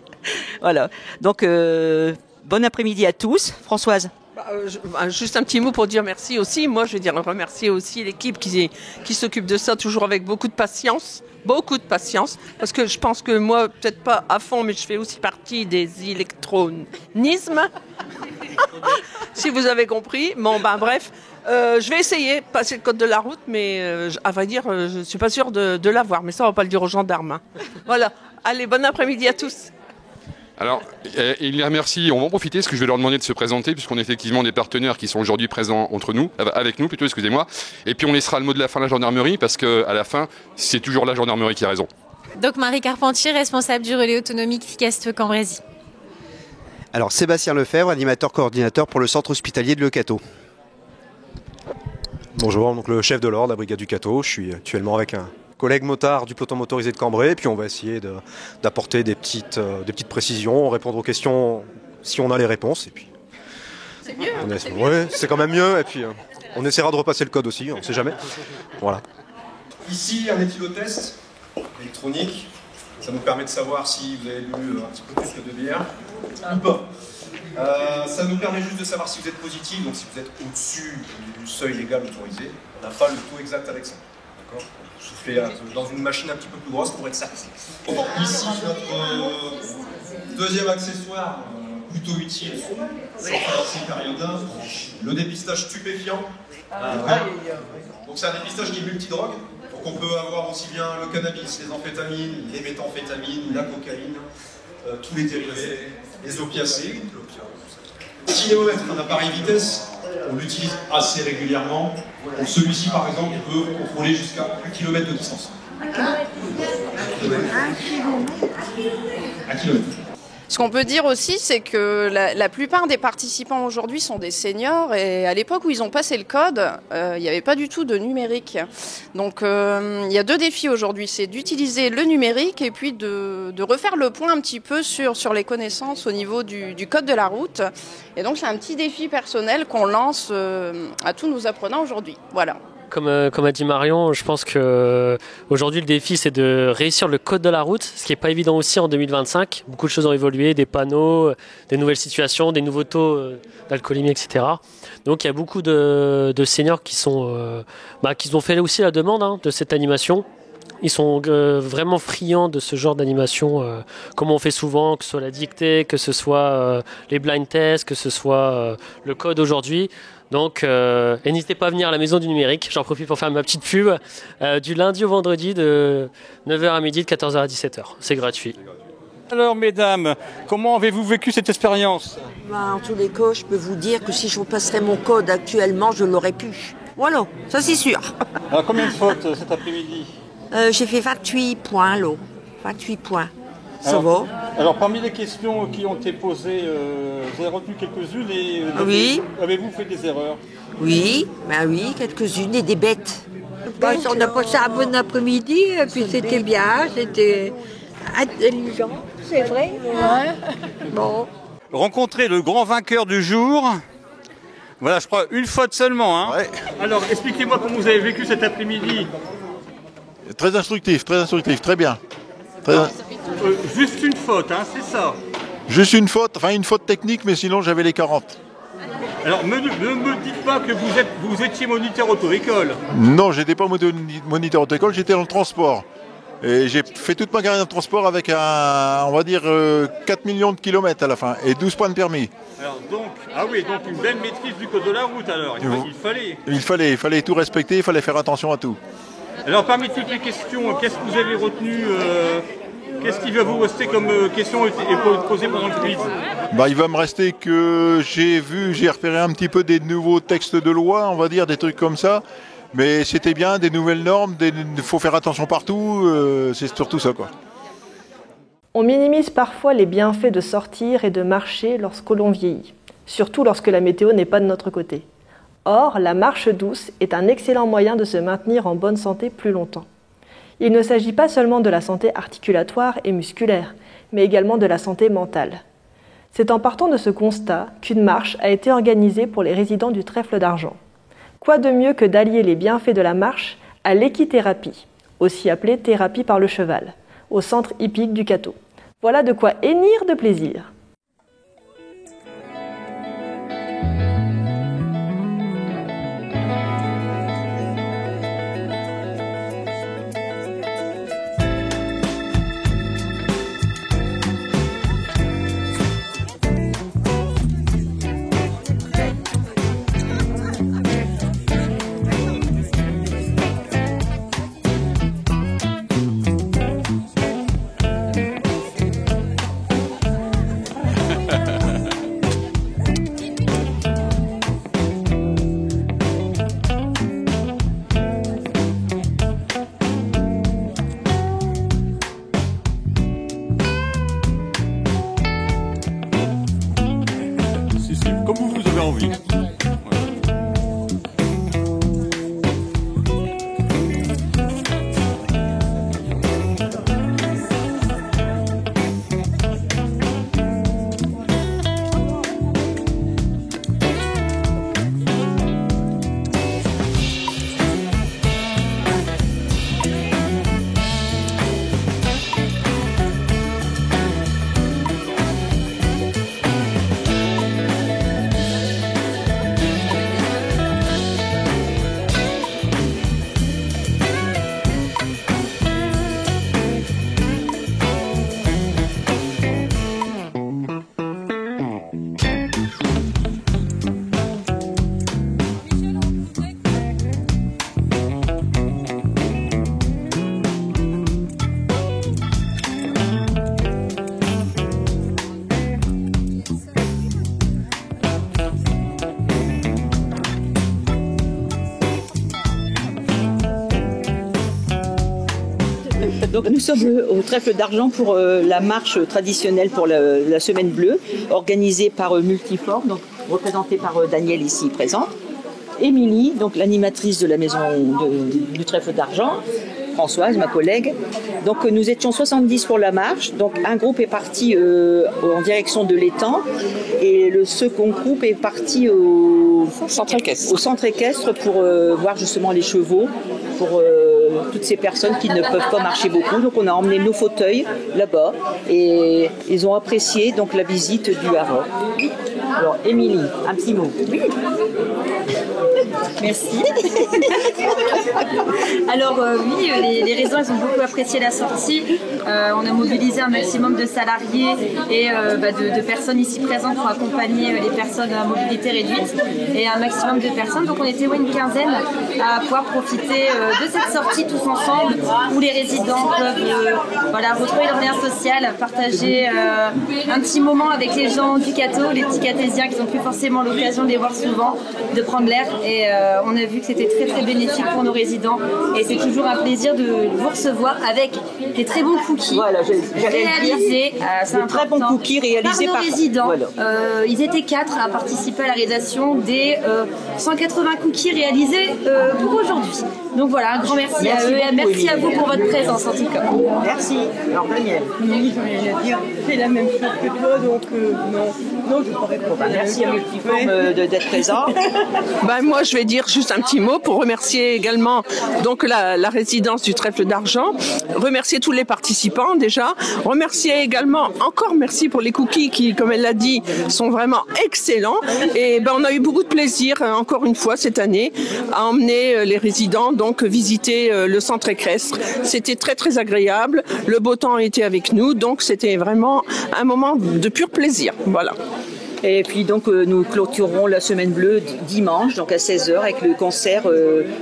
Voilà. Donc bon après-midi à tous. Françoise. Juste un petit mot pour dire merci aussi. Moi, je vais dire remercier aussi l'équipe qui s'occupe de ça, toujours avec beaucoup de patience, parce que je pense que moi, peut-être pas à fond, mais je fais aussi partie des électronismes, si vous avez compris. Bon, bref, je vais essayer de passer le code de la route, mais à vrai dire, je suis pas sûre de l'avoir, mais ça, on va pas le dire aux gendarmes. Voilà. Allez, bon après-midi à tous. Alors, il les remercie. On va en profiter parce que je vais leur demander de se présenter puisqu'on a effectivement des partenaires qui sont aujourd'hui présents avec nous, excusez-moi. Et puis on laissera le mot de la fin à la gendarmerie parce qu'à la fin, c'est toujours la gendarmerie qui a raison. Donc Marie Carpentier, responsable du relais autonomique FICAST Cambrésis. Alors Sébastien Lefebvre, animateur coordinateur pour le centre hospitalier de Le Cateau. Bonjour, donc le chef de l'ordre, la brigade du Cateau. Je suis actuellement avec un collègue motard du peloton motorisé de Cambrai, et puis on va essayer d'apporter des petites précisions, répondre aux questions si on a les réponses. Et puis, c'est mieux. Ouais, c'est quand même mieux, et puis on essaiera de repasser le code aussi, on ne sait jamais. Voilà. Ici, un éthylotest électronique. Ça nous permet de savoir si vous avez bu un petit peu plus que de bière ou pas. Ça nous permet juste de savoir si vous êtes positif, donc si vous êtes au-dessus du seuil légal autorisé. On n'a pas le taux exact avec ça. D'accord ? Souffler dans une machine un petit peu plus grosse pour être certain. Ici, notre deuxième accessoire plutôt utile dans ces périodes-là, le dépistage stupéfiant. Donc c'est un dépistage qui est multidrogue. Donc on peut avoir aussi bien le cannabis, les amphétamines, les méthamphétamines, la cocaïne, tous les dérivés, les opiacés. Cinémomètre, un appareil vitesse, on l'utilise assez régulièrement. Celui-ci, par exemple, peut contrôler jusqu'à 1 km de distance. 1 km. Ce qu'on peut dire aussi, c'est que la plupart des participants aujourd'hui sont des seniors et à l'époque où ils ont passé le code, il n'y avait pas du tout de numérique. Donc il y a deux défis aujourd'hui, c'est d'utiliser le numérique et puis de refaire le point un petit peu sur les connaissances au niveau du code de la route. Et donc c'est un petit défi personnel qu'on lance à tous nos apprenants aujourd'hui. Voilà. Comme a dit Marion, je pense que aujourd'hui le défi c'est de réussir le code de la route, ce qui n'est pas évident aussi en 2025. Beaucoup de choses ont évolué, des panneaux, des nouvelles situations, des nouveaux taux d'alcoolémie, etc. Donc il y a beaucoup de seniors qui ont fait aussi la demande de cette animation. Ils sont vraiment friands de ce genre d'animation, comme on fait souvent, que ce soit la dictée, que ce soit les blind tests, que ce soit le code aujourd'hui. Donc, et n'hésitez pas à venir à la Maison du Numérique, j'en profite pour faire ma petite pub, du lundi au vendredi de 9h à midi, de 14h à 17h. C'est gratuit. Alors mesdames, comment avez-vous vécu cette expérience? En tous les cas, je peux vous dire que si je vous passerais mon code actuellement, je l'aurais pu. Voilà, ça c'est sûr. Alors combien de fautes cet après-midi? J'ai fait 28 points, là. 28 points. Ça alors, va. Alors parmi les questions qui ont été posées, vous avez retenu quelques-unes et oui. Avez-vous fait des erreurs? Oui, oui, quelques-unes et des bêtes. On a passé un bon après-midi, et puis c'était bien, c'était intelligent, c'est vrai. Ouais. Bon. Rencontrer le grand vainqueur du jour. Voilà, je crois une faute seulement. Hein. Ouais. Alors expliquez-moi comment vous avez vécu cet après-midi. Très instructif, très bien. Juste une faute, hein, c'est ça. Juste une faute technique, mais sinon j'avais les 40. Alors ne me dites pas que vous étiez moniteur auto-école. Non, j'étais pas moniteur auto-école, j'étais dans le transport. Et j'ai fait toute ma carrière de transport avec on va dire 4 millions de kilomètres à la fin et 12 points de permis. Alors donc une belle maîtrise du code de la route alors, il fallait tout respecter, il fallait faire attention à tout. Alors parmi toutes les questions, qu'est-ce que vous avez retenu qu'est-ce qui va vous rester comme question posée pendant le quiz? Il va me rester que j'ai repéré un petit peu des nouveaux textes de loi, on va dire, des trucs comme ça. Mais c'était bien, des nouvelles normes, il faut faire attention partout, c'est surtout ça quoi. On minimise parfois les bienfaits de sortir et de marcher lorsque l'on vieillit, surtout lorsque la météo n'est pas de notre côté. Or, la marche douce est un excellent moyen de se maintenir en bonne santé plus longtemps. Il ne s'agit pas seulement de la santé articulatoire et musculaire, mais également de la santé mentale. C'est en partant de ce constat qu'une marche a été organisée pour les résidents du Trèfle d'Argent. Quoi de mieux que d'allier les bienfaits de la marche à l'équithérapie, aussi appelée thérapie par le cheval, au centre hippique du Cateau. Voilà de quoi hennir de plaisir. Comme vous avez envie. Donc nous sommes au Trèfle d'Argent pour la marche traditionnelle pour la Semaine Bleue, organisée par Multiforme, donc représentée par Daniel ici présente, Émilie, donc l'animatrice de la maison du Trèfle d'Argent, Françoise, ma collègue. Donc nous étions 70 pour la marche. Donc un groupe est parti en direction de l'étang et le second groupe est parti au centre équestre pour voir justement les chevaux pour toutes ces personnes qui ne peuvent pas marcher beaucoup. Donc on a emmené nos fauteuils là-bas et ils ont apprécié donc la visite du Havre. Alors Émilie, un petit mot. Oui. Merci. Alors oui, les résidents ils ont beaucoup apprécié la sortie. On a mobilisé un maximum de salariés et de personnes ici présentes pour accompagner les personnes à mobilité réduite et un maximum de personnes. Donc on était une quinzaine à pouvoir profiter de cette sortie tous ensemble où les résidents peuvent retrouver leur lien social, partager un petit moment avec les gens du Cateau, les petits catésiens qui n'ont plus forcément l'occasion de les voir souvent, de prendre l'air. Et on a vu que c'était très très bénéfique pour nos résidents et c'est toujours un plaisir de vous recevoir avec des très bons cookies réalisés, des très bons cookies réalisés par nos résidents. Voilà. Ils étaient 4 à participer à la réalisation des 180 cookies réalisés pour aujourd'hui. Donc voilà, un grand merci à eux et merci à vous pour votre présence en tout cas. Merci. Alors Daniel. Oui, j'ai rien à dire. C'est la même chose que toi, donc non, je ne pourrais pas. Merci à Multiforme d'être présent. Moi, je vais dire juste un petit mot pour remercier également donc la résidence du Trèfle d'Argent, remercier tous les participants déjà, remercier également, encore merci pour les cookies qui, comme elle l'a dit, sont vraiment excellents. Et on a eu beaucoup de plaisir, encore une fois, cette année, à emmener les résidents donc visiter le centre équestre. C'était très très agréable, le beau temps était avec nous, donc c'était vraiment un moment de pur plaisir. Voilà. Et puis donc nous clôturerons la Semaine Bleue dimanche, donc à 16h avec le concert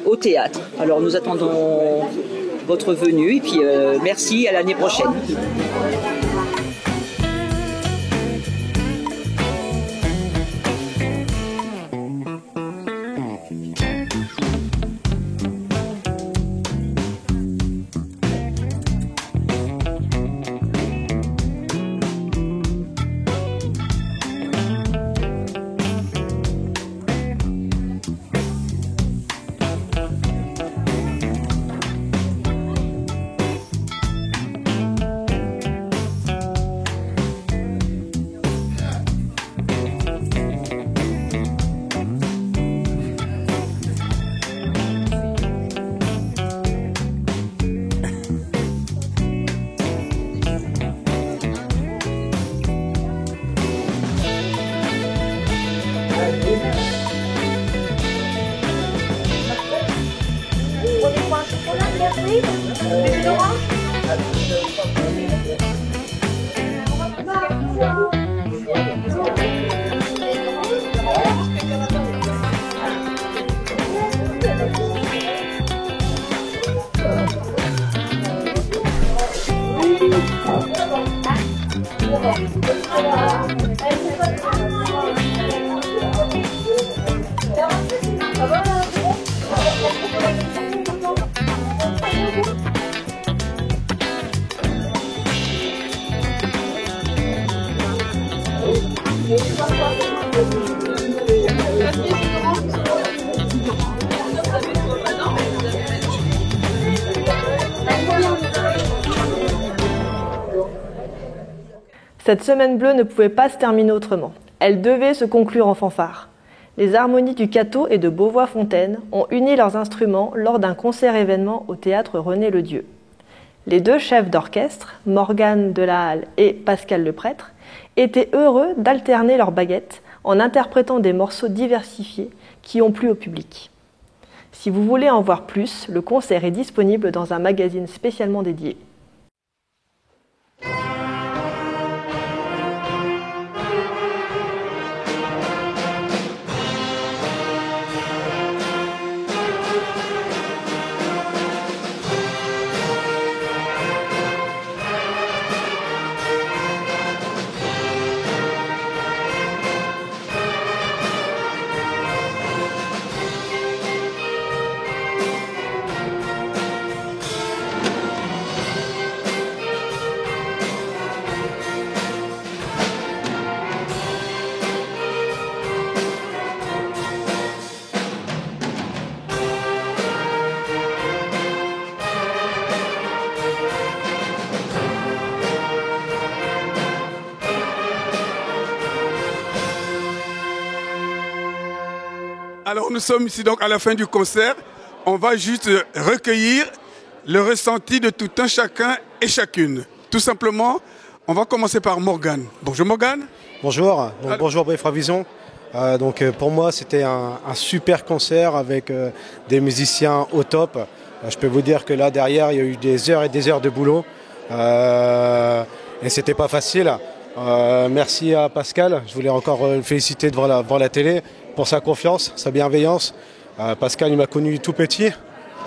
au théâtre. Alors nous attendons votre venue et puis merci, à l'année prochaine. Cette semaine bleue ne pouvait pas se terminer autrement. Elle devait se conclure en fanfare. Les harmonies du Cateau et de Beauvois-Fontaine ont uni leurs instruments lors d'un concert-événement au théâtre René-le-Dieu. Les 2 chefs d'orchestre, Morgane Delahalle et Pascal Leprêtre, étaient heureux d'alterner leurs baguettes en interprétant des morceaux diversifiés qui ont plu au public. Si vous voulez en voir plus, le concert est disponible dans un magazine spécialement dédié. Alors nous sommes ici donc à la fin du concert. On va juste recueillir le ressenti de tout un chacun et chacune. Tout simplement, on va commencer par Morgane. Bonjour Morgane. Bonjour, donc bonjour Brefravision. Donc pour moi, c'était un super concert avec des musiciens au top. Je peux vous dire que là, derrière, il y a eu des heures et des heures de boulot. Et c'était pas facile. Merci à Pascal. Je voulais encore le féliciter devant la télé pour sa confiance, sa bienveillance. Pascal, il m'a connu tout petit.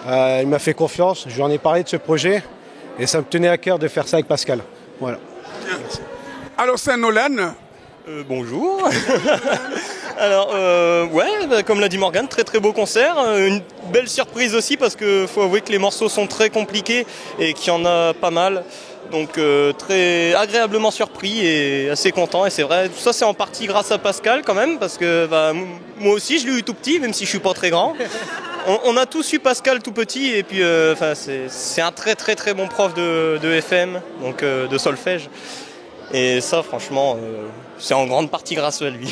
Il m'a fait confiance. Je lui en ai parlé de ce projet. Et ça me tenait à cœur de faire ça avec Pascal. Voilà. Alors, Saint-Nolan. Bonjour. Alors, comme l'a dit Morgane, très très beau concert. Une belle surprise aussi parce qu'il faut avouer que les morceaux sont très compliqués et qu'il y en a pas mal. Donc très agréablement surpris et assez content. Et c'est vrai, tout ça c'est en partie grâce à Pascal quand même parce que moi aussi je l'ai eu tout petit, même si je suis pas très grand. On a tous eu Pascal tout petit et puis c'est un très très très bon prof de FM, donc de solfège. Et ça franchement, c'est en grande partie grâce à lui.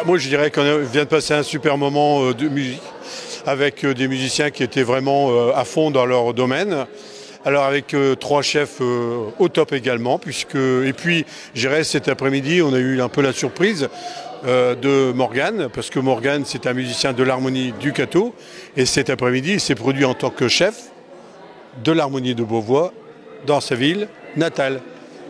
Moi je dirais qu'on vient de passer un super moment de musique avec des musiciens qui étaient vraiment à fond dans leur domaine. Alors avec 3 chefs au top également, et puis je dirais cet après-midi on a eu un peu la surprise de Morgane, parce que Morgane c'est un musicien de l'harmonie du Cateau, et cet après-midi il s'est produit en tant que chef de l'harmonie de Beauvois dans sa ville natale.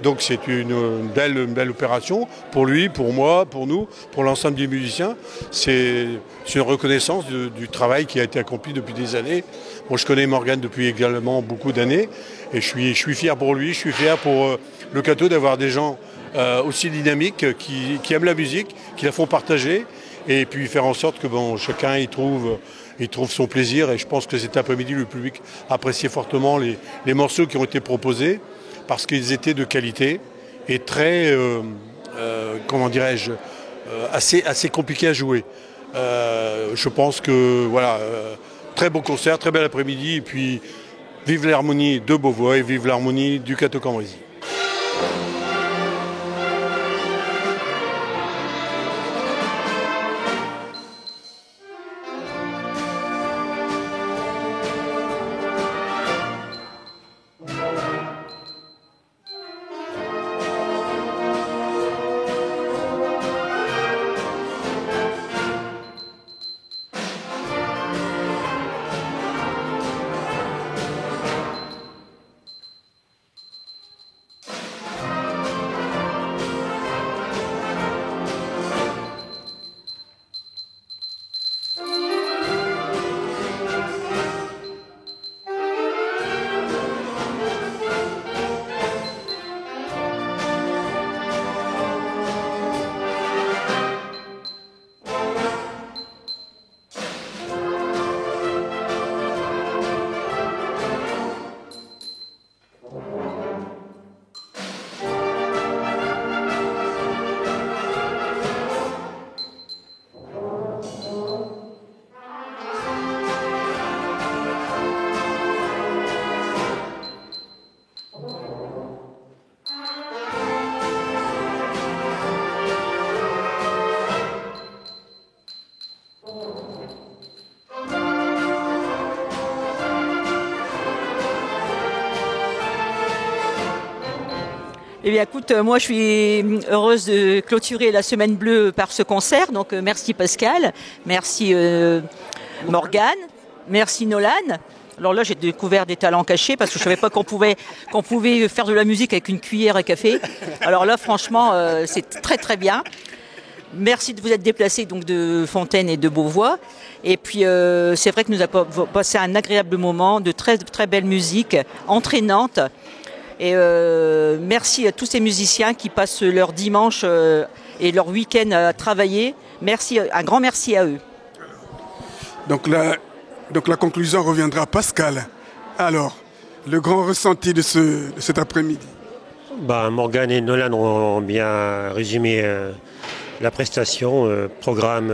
Donc c'est une belle opération pour lui, pour moi, pour nous, pour l'ensemble des musiciens. C'est une reconnaissance du travail qui a été accompli depuis des années. Moi je connais Morgane depuis également beaucoup d'années et je suis fier pour lui, je suis fier pour le Cateau d'avoir des gens aussi dynamiques qui aiment la musique, qui la font partager et puis faire en sorte que chacun y trouve son plaisir. Et je pense que cet après-midi le public appréciait fortement les morceaux qui ont été proposés, parce qu'ils étaient de qualité et très, assez compliqués à jouer. Je pense que, très beau concert, très bel après-midi, et puis vive l'harmonie de Beauvois et vive l'harmonie du Cateau-Cambrésis. Eh bien, écoute, moi, je suis heureuse de clôturer la Semaine Bleue par ce concert. Donc, merci Pascal, merci Morgane, merci Nolan. Alors là, j'ai découvert des talents cachés parce que je savais pas qu'on pouvait faire de la musique avec une cuillère à café. Alors là, franchement, c'est très très bien. Merci de vous être déplacés donc de Fontaine et de Beauvois. Et puis c'est vrai que nous avons passé un agréable moment, de très très belle musique, entraînante. Et merci à tous ces musiciens qui passent leur dimanche et leur week-end à travailler. Merci, un grand merci à eux. Donc la conclusion reviendra à Pascal. Alors, le grand ressenti de cet après-midi. Morgane et Nolan ont bien résumé la prestation, programme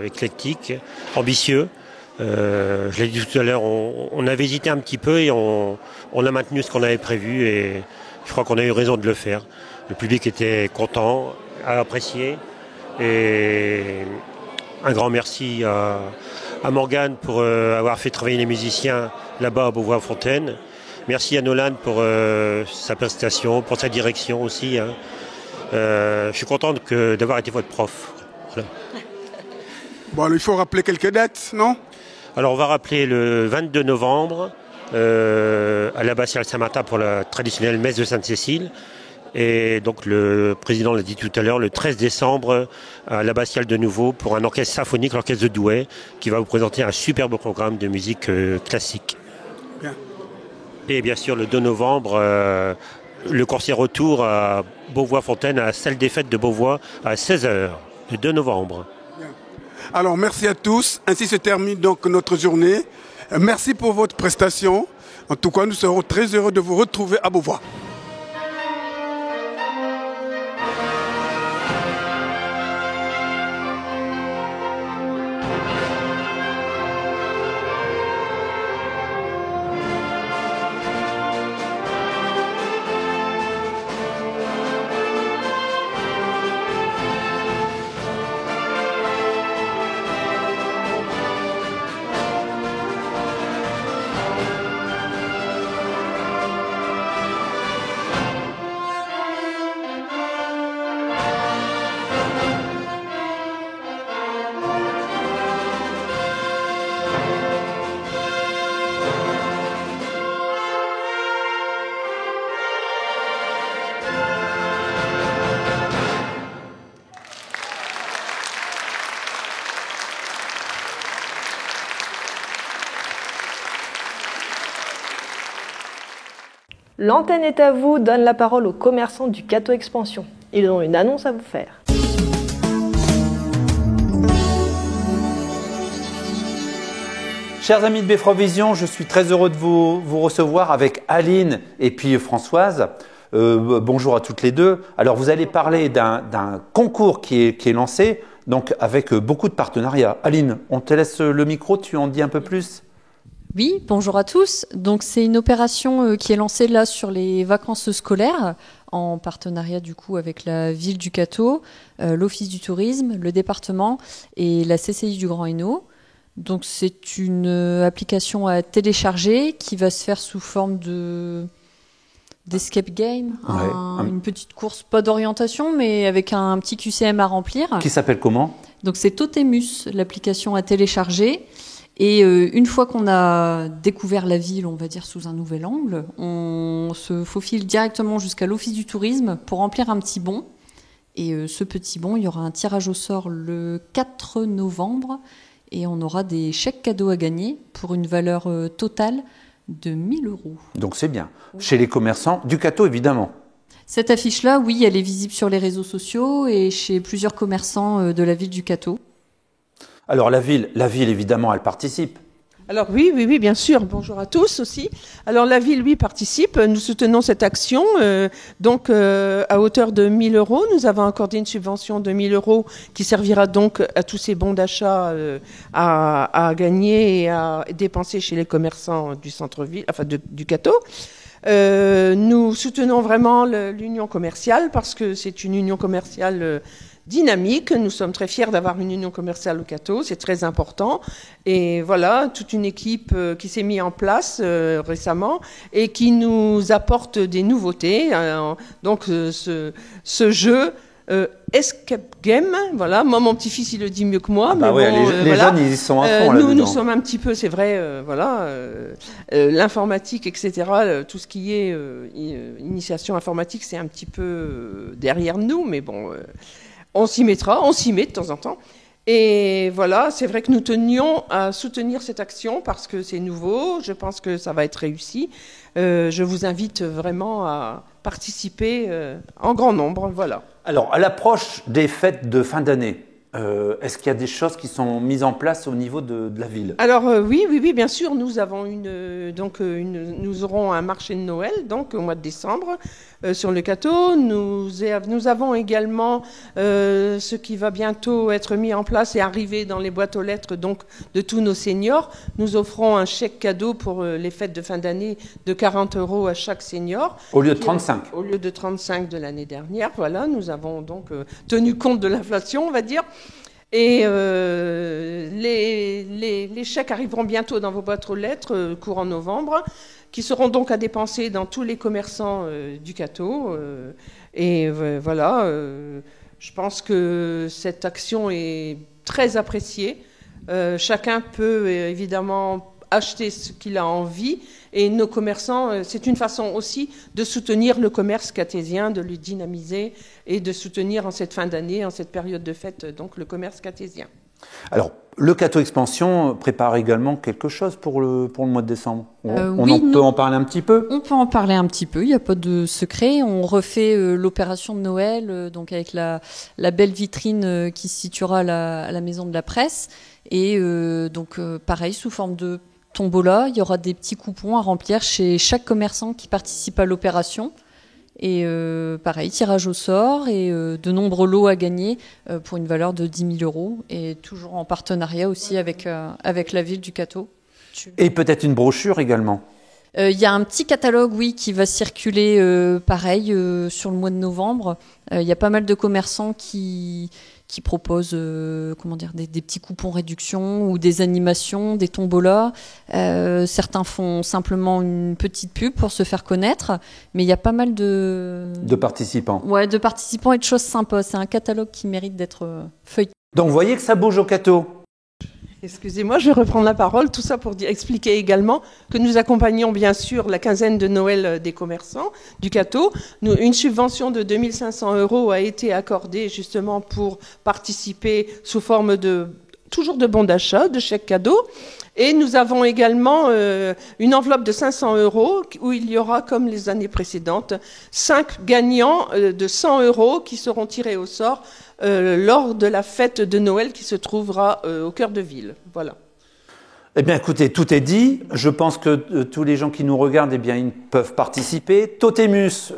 éclectique, ambitieux. Je l'ai dit tout à l'heure, on avait hésité un petit peu et on a maintenu ce qu'on avait prévu et je crois qu'on a eu raison de le faire. Le public était content, a apprécié et un grand merci à Morgane pour avoir fait travailler les musiciens là-bas à Beauvois-Fontaine. Merci à Nolan pour sa prestation, pour sa direction aussi. Hein. Je suis content d'avoir été votre prof. Voilà. Bon, alors, il faut rappeler quelques dates, non? Alors on va rappeler le 22 novembre à l'abbatiale Saint-Martin pour la traditionnelle messe de Sainte-Cécile. Et donc le président l'a dit tout à l'heure, le 13 décembre à l'abbatiale de nouveau pour un orchestre symphonique, l'orchestre de Douai, qui va vous présenter un superbe programme de musique classique. Bien. Et bien sûr le 2 novembre, le concert retour à Beauvois-Fontaine, à la salle des fêtes de Beauvois à 16h, le 2 novembre. Alors merci à tous, ainsi se termine donc notre journée. Merci pour votre prestation. En tout cas, nous serons très heureux de vous retrouver à Beauvois. L'antenne est à vous, donne la parole aux commerçants du Cateau Expansion. Ils ont une annonce à vous faire. Chers amis de Beffrovision, je suis très heureux de vous recevoir avec Aline et puis Françoise. Bonjour à toutes les deux. Alors vous allez parler d'un concours qui est lancé, donc avec beaucoup de partenariats. Aline, on te laisse le micro, tu en dis un peu plus ? Oui, bonjour à tous. Donc c'est une opération qui est lancée là sur les vacances scolaires en partenariat du coup avec la ville du Cateau, l'Office du tourisme, le département et la CCI du Grand Hainaut. Donc c'est une application à télécharger qui va se faire sous forme d'escape game, une petite course, pas d'orientation mais avec un petit QCM à remplir. Qui s'appelle comment ? Donc c'est Totemus, l'application à télécharger. Et une fois qu'on a découvert la ville, on va dire sous un nouvel angle, on se faufile directement jusqu'à l'Office du tourisme pour remplir un petit bon. Et ce petit bon, il y aura un tirage au sort le 4 novembre et on aura des chèques cadeaux à gagner pour une valeur totale de 1 000 €. Donc c'est bien. Chez les commerçants du Cateau, évidemment. Cette affiche-là, oui, elle est visible sur les réseaux sociaux et chez plusieurs commerçants de la ville du Cateau. Alors la ville, évidemment, elle participe. Alors oui, bien sûr. Bonjour à tous aussi. Alors la ville, oui, participe. Nous soutenons cette action. Donc à hauteur de 1 000 €, nous avons accordé une subvention de 1 000 € qui servira donc à tous ces bons d'achat à gagner et à dépenser chez les commerçants du centre-ville, enfin du Cateau. Nous soutenons vraiment l'union commerciale parce que c'est une union commerciale dynamique. Nous sommes très fiers d'avoir une union commerciale au Cateau, c'est très important. Et voilà, toute une équipe qui s'est mise en place récemment et qui nous apporte des nouveautés. Donc ce jeu Escape Game, voilà. Moi, mon petit-fils, il le dit mieux que moi. Bah ouais, bon, les jeunes, ils y sont à fond là-dedans. Nous sommes un petit peu, c'est vrai, voilà, l'informatique, etc. Tout ce qui est initiation informatique, c'est un petit peu derrière nous, mais bon, on s'y mettra, on s'y met de temps en temps. Et voilà, c'est vrai que nous tenions à soutenir cette action parce que c'est nouveau. Je pense que ça va être réussi. Je vous invite vraiment à participer en grand nombre, voilà. Alors, à l'approche des fêtes de fin d'année, est-ce qu'il y a des choses qui sont mises en place au niveau de la ville? Alors oui, bien sûr, nous avons nous aurons un marché de Noël donc au mois de décembre sur le Cateau. Nous avons également ce qui va bientôt être mis en place et arriver dans les boîtes aux lettres donc de tous nos seniors. Nous offrons un chèque cadeau pour les fêtes de fin d'année de 40 € à chaque senior. Au lieu de 35. Au lieu de 35 de l'année dernière. Voilà, nous avons donc tenu compte de l'inflation, on va dire. Et les chèques arriveront bientôt dans vos boîtes aux lettres, courant novembre, qui seront donc à dépenser dans tous les commerçants du Cateau. Voilà, je pense que cette action est très appréciée. Chacun peut évidemment acheter ce qu'il a envie. Et nos commerçants, c'est une façon aussi de soutenir le commerce catésien, de le dynamiser et de soutenir en cette fin d'année, en cette période de fête, donc le commerce catésien. Alors, le Cateau Expansion prépare également quelque chose pour le mois de décembre. Peut en parler un petit peu? On peut en parler un petit peu, il n'y a pas de secret. On refait l'opération de Noël, donc avec la belle vitrine qui se situera à la Maison de la Presse. Et donc, pareil, sous forme de tombola, il y aura des petits coupons à remplir chez chaque commerçant qui participe à l'opération. Et pareil, tirage au sort et de nombreux lots à gagner pour une valeur de 10 000 €. Et toujours en partenariat aussi avec la ville du Cateau. Et peut-être une brochure également. Il y a un petit catalogue, oui, qui va circuler pareil sur le mois de novembre. Il y a pas mal de commerçants qui proposent des petits coupons réduction ou des animations, des tombolas. Certains font simplement une petite pub pour se faire connaître, mais il y a pas mal de participants. Ouais, de participants et de choses sympas. C'est un catalogue qui mérite d'être feuilleté. Donc vous voyez que ça bouge au Cateau. Excusez-moi, je vais reprendre la parole. Tout ça pour expliquer également que nous accompagnons bien sûr la quinzaine de Noël des commerçants du Cateau. Une subvention de 2 500 € a été accordée justement pour participer sous forme toujours de bons d'achat, de chèques cadeaux. Et nous avons également une enveloppe de 500 € où il y aura, comme les années précédentes, 5 gagnants de 100 € qui seront tirés au sort lors de la fête de Noël qui se trouvera au cœur de ville. Voilà. Eh bien, écoutez, tout est dit. Je pense que tous les gens qui nous regardent, eh bien, ils peuvent participer. Totémus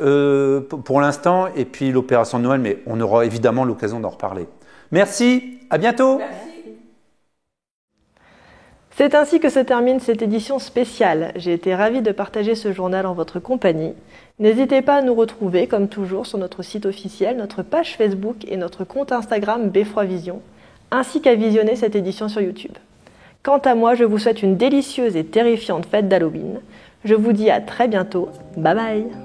pour l'instant, et puis l'opération de Noël, mais on aura évidemment l'occasion d'en reparler. Merci, à bientôt. Merci. C'est ainsi que se termine cette édition spéciale. J'ai été ravie de partager ce journal en votre compagnie. N'hésitez pas à nous retrouver, comme toujours, sur notre site officiel, notre page Facebook et notre compte Instagram Beffroi Vision, ainsi qu'à visionner cette édition sur YouTube. Quant à moi, je vous souhaite une délicieuse et terrifiante fête d'Halloween. Je vous dis à très bientôt. Bye bye.